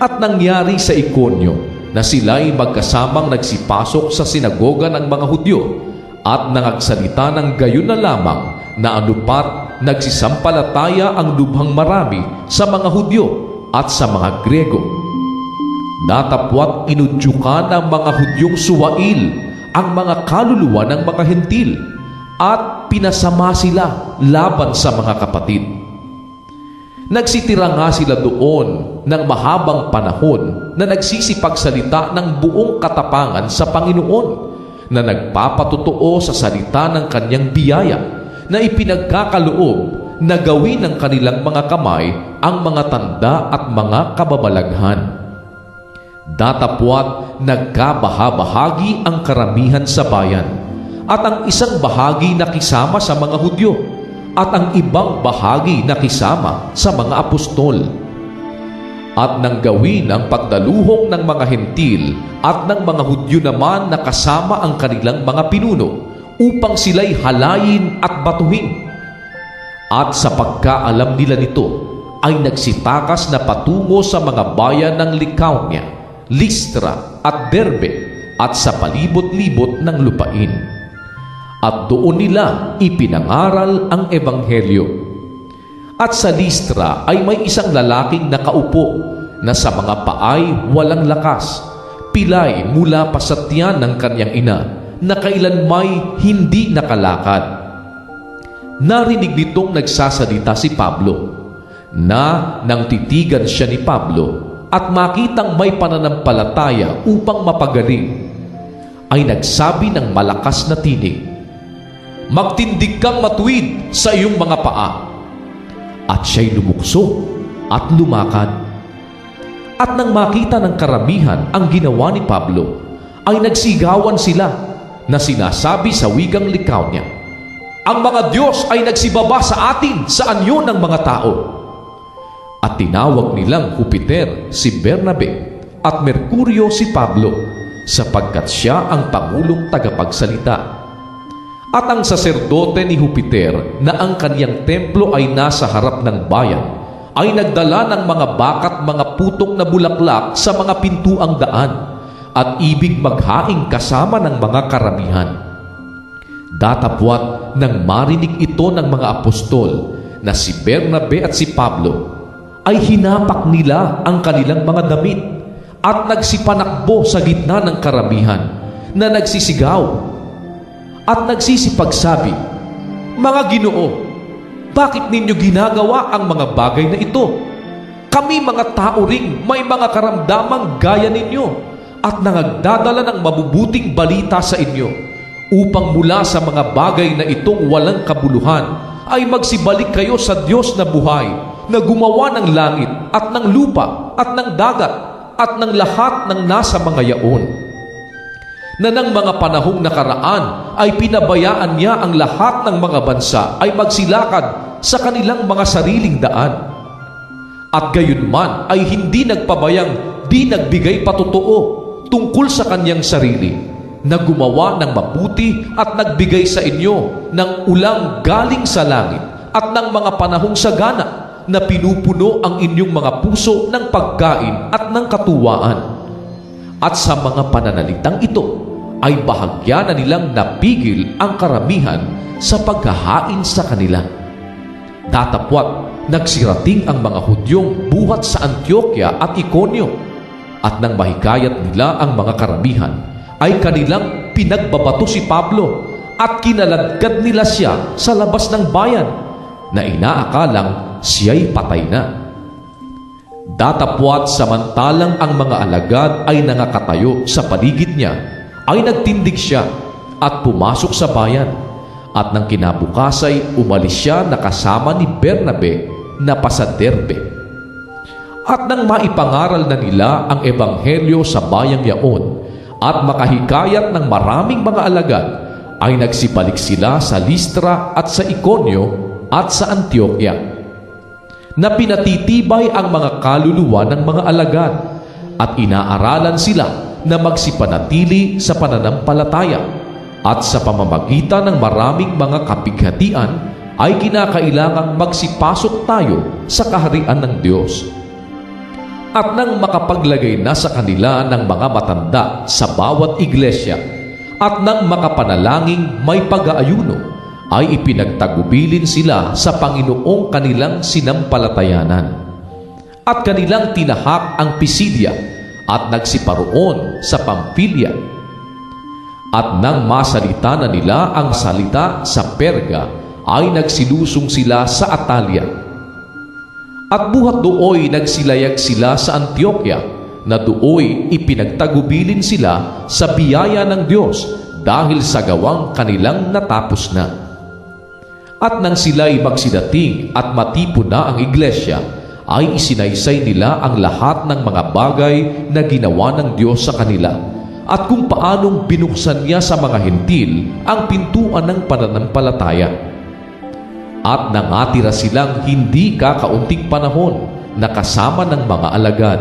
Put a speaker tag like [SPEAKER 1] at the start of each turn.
[SPEAKER 1] At nangyari sa Ikonyo na sila'y magkasamang nagsipasok sa sinagoga ng mga Hudyo at nangagsalita ng gayon na lamang na anupat nagsisampalataya ang lubhang marami sa mga Hudyo at sa mga Griego. Natapwat inudyukan ng mga Hudyong suwail ang mga kaluluwa ng mga Hentil at pinasama sila laban sa mga kapatid. Nagsitira nga sila doon ng mahabang panahon na nagsisipagsalita ng buong katapangan sa Panginoon na nagpapatotoo sa salita ng kanyang biyaya na ipinagkakaloob na gawin ng kanilang mga kamay ang mga tanda at mga kababalaghan. Datapwat nagkabahabahagi ang karamihan sa bayan at ang isang bahagi nakisama sa mga Hudyo at ang ibang bahagi nakisama sa mga apostol. At nang gawin ang pagdaluhong ng mga Hentil at ng mga Hudyo naman na kasama ang kanilang mga pinuno upang sila'y halayin at batuhin. At sa pagkaalam nila nito ay nagsitakas na patungo sa mga bayan ng Lycaonia, Listra at Derbe at sa palibot-libot ng lupain. At doon nila ipinangaral ang Ebanghelyo. At sa Listra ay may isang lalaking nakaupo na sa mga paay walang lakas, pilay mula pa sa tiyan ng kanyang ina, na kailanmay hindi nakalakad. Narinig nitong nagsasalita si Pablo, na nang titigan siya ni Pablo at makitang may pananampalataya upang mapagaling, ay nagsabi ng malakas na tinig, "Magtindig kang matuwid sa iyong mga paa." At siya'y lumukso at lumakad. At nang makita ng karamihan ang ginawa ni Pablo, ay nagsigawan sila na sinasabi sa wigang Lycaonia, "Ang mga Diyos ay nagsibaba sa atin sa anyo ng mga tao." At tinawag nilang Jupiter si Bernabe at Mercurio si Pablo, sapagkat siya ang pangulong tagapagsalita. At ang saserdote ni Jupiter na ang kaniyang templo ay nasa harap ng bayan, ay nagdala ng mga bakat mga putong na bulaklak sa mga pintuang daan at ibig maghaing kasama ng mga karamihan. Datapwat nang marinig ito ng mga apostol na si Bernabe at si Pablo, ay hinapak nila ang kanilang mga damit at nagsipanakbo sa gitna ng karamihan na nagsisigaw at nagsisipagsabi, "Mga Ginoo, bakit ninyo ginagawa ang mga bagay na ito? Kami mga tao ring may mga karamdamang gaya ninyo at nangagdadala ng mabubuting balita sa inyo upang mula sa mga bagay na itong walang kabuluhan ay magsibalik kayo sa Diyos na buhay na gumawa ng langit at ng lupa at ng dagat at ng lahat ng nasa mga yaon, na ng mga panahong nakaraan ay pinabayaan niya ang lahat ng mga bansa ay magsilakad sa kanilang mga sariling daan. At gayunman ay hindi nagpabayang di nagbigay patotoo tungkol sa kanyang sarili, na gumawa ng mabuti at nagbigay sa inyo ng ulang galing sa langit at ng mga panahong sagana na pinupuno ang inyong mga puso ng pagkain at ng katuwaan. At sa mga pananalitang ito ay bahagya na nilang napigil ang karamihan sa paghahain sa kanila. Datapwat nagsirating ang mga Hudyong buhat sa Antioquia at Iconio, at nang mahikayat nila ang mga karamihan, ay kanilang pinagbabato si Pablo at kinaladkad nila siya sa labas ng bayan, na inaakalang siya'y patay na. Datapwat samantalang ang mga alagad ay nangakatayo sa paligid niya, ay nagtindig siya at pumasok sa bayan, at nang kinabukas ay umalis siya na kasama ni Bernabe na pasa Derbe. At nang maipangaral na nila ang Ebanghelyo sa bayang yaon at makahikayat ng maraming mga alagad, ay nagsibalik sila sa Listra at sa Iconio at sa Antioquia, na pinatitibay ang mga kaluluwa ng mga alagad at inaaralan sila na magsipanatili sa pananampalataya, at sa pamamagitan ng maraming mga kapighatian ay kinakailangang magsipasok tayo sa kaharian ng Diyos. At nang makapaglagay na sa kanila ng mga matanda sa bawat iglesia, at nang makapanalangin may pag-aayuno, ay ipinagtagubilin sila sa Panginoong kanilang sinampalatayanan. At kanilang tinahak ang Pisidia at nagsiparoon sa Pampilya. At nang masalita na nila ang salita sa Perga, ay nagsilusong sila sa Atalia. At buhat dooy nagsilayag sila sa Antioquia, na dooy ipinagtagubilin sila sa biyaya ng Diyos dahil sa gawang kanilang natapos na. At nang sila'y magsidating at matipon na ang iglesia, ay isinaysay nila ang lahat ng mga bagay na ginawa ng Diyos sa kanila, at kung paanong binuksan niya sa mga hentil ang pintuan ng pananampalataya. At nangatira silang hindi kakaunting panahon na kasama ng mga alagad.